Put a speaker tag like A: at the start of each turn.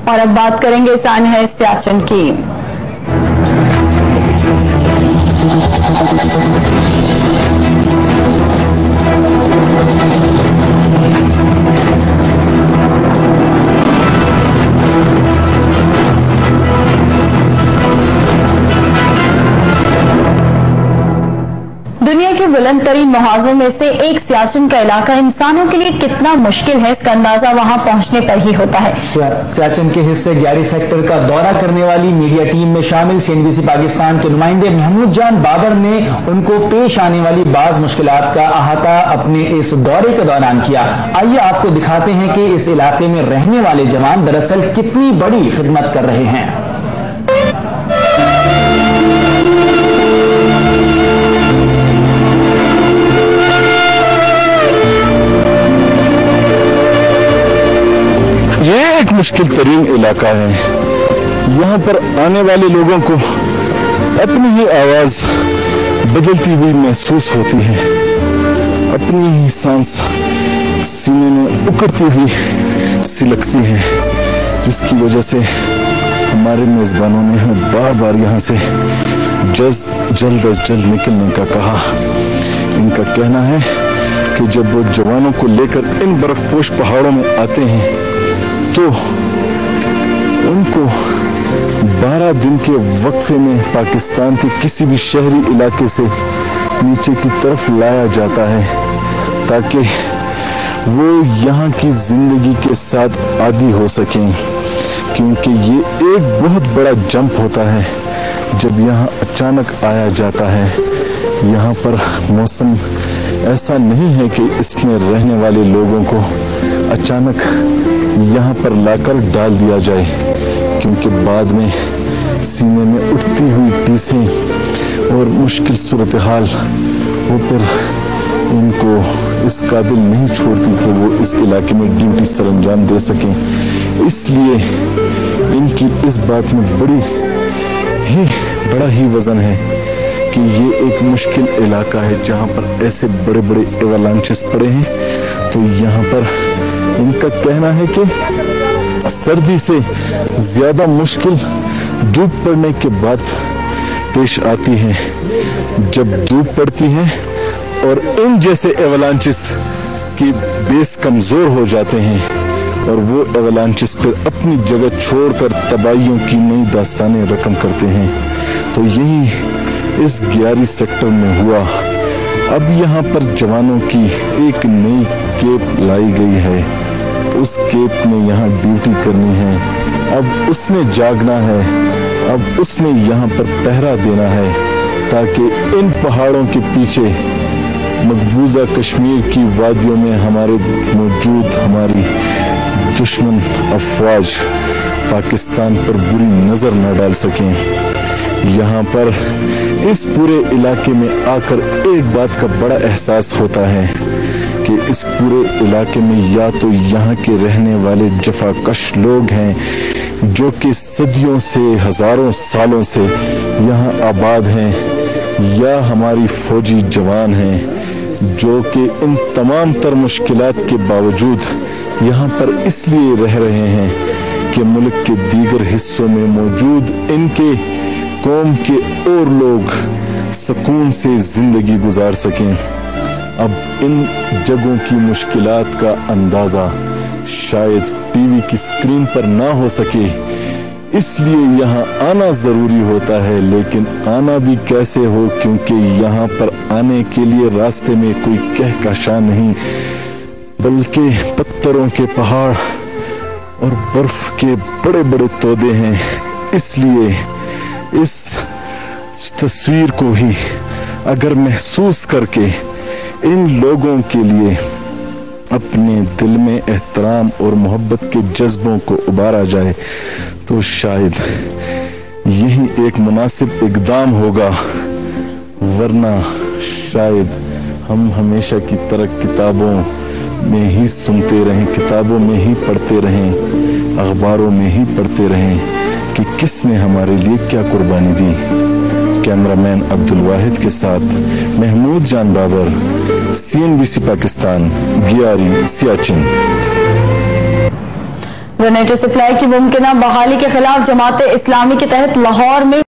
A: اور اب بات کریں گے سانحہ سیاچن کی۔ دنیا کے بلند ترین محاذوں میں سے ایک سیاچن کا علاقہ انسانوں کے لیے کتنا مشکل ہے، اس کا اندازہ وہاں پہنچنے پر ہی ہوتا ہے۔
B: سیاچن کے حصے گیاری سیکٹر کا دورہ کرنے والی میڈیا ٹیم میں شامل CNBC پاکستان کے نمائندے محمود جان بابر نے ان کو پیش آنے والی بعض مشکلات کا احاطہ اپنے اس دورے کے دوران کیا۔ آئیے آپ کو دکھاتے ہیں کہ اس علاقے میں رہنے والے جوان دراصل کتنی بڑی خدمت کر رہے ہیں۔
C: یہ ایک مشکل ترین علاقہ ہے، یہاں پر آنے والے لوگوں کو اپنی ہی آواز بدلتی ہوئی محسوس ہوتی ہے، اپنی ہی سانس سینے میں اکڑتی ہوئی سی لگتی ہے، جس کی وجہ سے ہمارے میزبانوں نے ہمیں بار بار یہاں سے جلد از جلد نکلنے کا کہا۔ ان کا کہنا ہے کہ جب وہ جوانوں کو لے کر ان برف پوش پہاڑوں میں آتے ہیں تو ان کو 12 دن کے وقفے میں پاکستان کے کسی بھی شہری علاقے سے نیچے کی طرف لایا جاتا ہے تاکہ وہ یہاں کی زندگی کے ساتھ عادی ہو سکیں، کیونکہ یہ ایک بہت بڑا جمپ ہوتا ہے جب یہاں اچانک آیا جاتا ہے۔ یہاں پر موسم ایسا نہیں ہے کہ اس میں رہنے والے لوگوں کو اچانک یہاں پر لا کر ڈال دیا جائے، کیونکہ بعد میں سینے میں اٹھتی ہوئی ٹیسیں اور مشکل صورتحال وہ پھر ان کو اس قابل نہیں چھوڑتی کہ وہ اس علاقے میں ڈیوٹی سر انجام دے سکیں۔ اس لیے ان کی اس بات میں بڑا ہی وزن ہے کہ یہ ایک مشکل علاقہ ہے جہاں پر ایسے بڑے بڑے ایوالانچز پڑے ہیں۔ تو یہاں پر ان کا کہنا ہے کہ سردی سے زیادہ مشکل دھوپ پڑنے کے بعد پیش آتی ہے، جب دھوپ پڑتی ہے اور ان جیسے ایوالانچز کی بیس کمزور ہو جاتے ہیں اور وہ ایوالانچز پھر اپنی جگہ چھوڑ کر تباہیوں کی نئی داستانیں رقم کرتے ہیں۔ تو یہی اس گیاری سیکٹر میں ہوا۔ اب یہاں پر جوانوں کی ایک نئی کیپ لائی گئی ہے، اس کیپ نے یہاں ڈیوٹی کرنی ہے، اب اس نے جاگنا ہے، اب اس نے یہاں پر پہرا دینا ہے تاکہ ان پہاڑوں کے پیچھے مقبوضہ کشمیر کی وادیوں میں ہماری دشمن افواج پاکستان پر بری نظر نہ ڈال سکیں۔ یہاں پر اس پورے علاقے میں آ کر ایک بات کا بڑا احساس ہوتا ہے کہ اس پورے علاقے میں یا تو یہاں کے رہنے والے جفاکش لوگ ہیں جو کہ صدیوں سے ہزاروں سالوں سے یہاں آباد ہیں، یا ہماری فوجی جوان ہیں جو کہ ان تمام تر مشکلات کے باوجود یہاں پر اس لیے رہ رہے ہیں کہ ملک کے دیگر حصوں میں موجود ان کے قوم کے اور لوگ سکون سے زندگی گزار سکیں۔ اب ان جگہوں کی مشکلات کا اندازہ شاید ٹی وی کی اسکرین پر نہ ہو سکے، اس لیے یہاں آنا ضروری ہوتا ہے، لیکن آنا بھی کیسے ہو، کیونکہ یہاں پر آنے کے لیے راستے میں کوئی کہکشاں نہیں بلکہ پتھروں کے پہاڑ اور برف کے بڑے بڑے تودے ہیں۔ اس لیے اس تصویر کو ہی اگر محسوس کر کے ان لوگوں کے لیے اپنے دل میں احترام اور محبت کے جذبوں کو ابارا جائے تو شاید یہی ایک مناسب اقدام ہوگا، ورنہ شاید ہم ہمیشہ کی طرح کتابوں میں ہی سنتے رہیں، کتابوں میں ہی پڑھتے رہیں، اخباروں میں ہی پڑھتے رہیں کہ کس نے ہمارے لیے کیا قربانی دی۔ کیمرہ مین عبدالواحد کے ساتھ Mahmood Jan Babar, CNBC Pakistan, Gayari Siachen.
A: Generator supply کی ممکنہ بحالی کے خلاف جماعت اسلامی کے تحت لاہور میں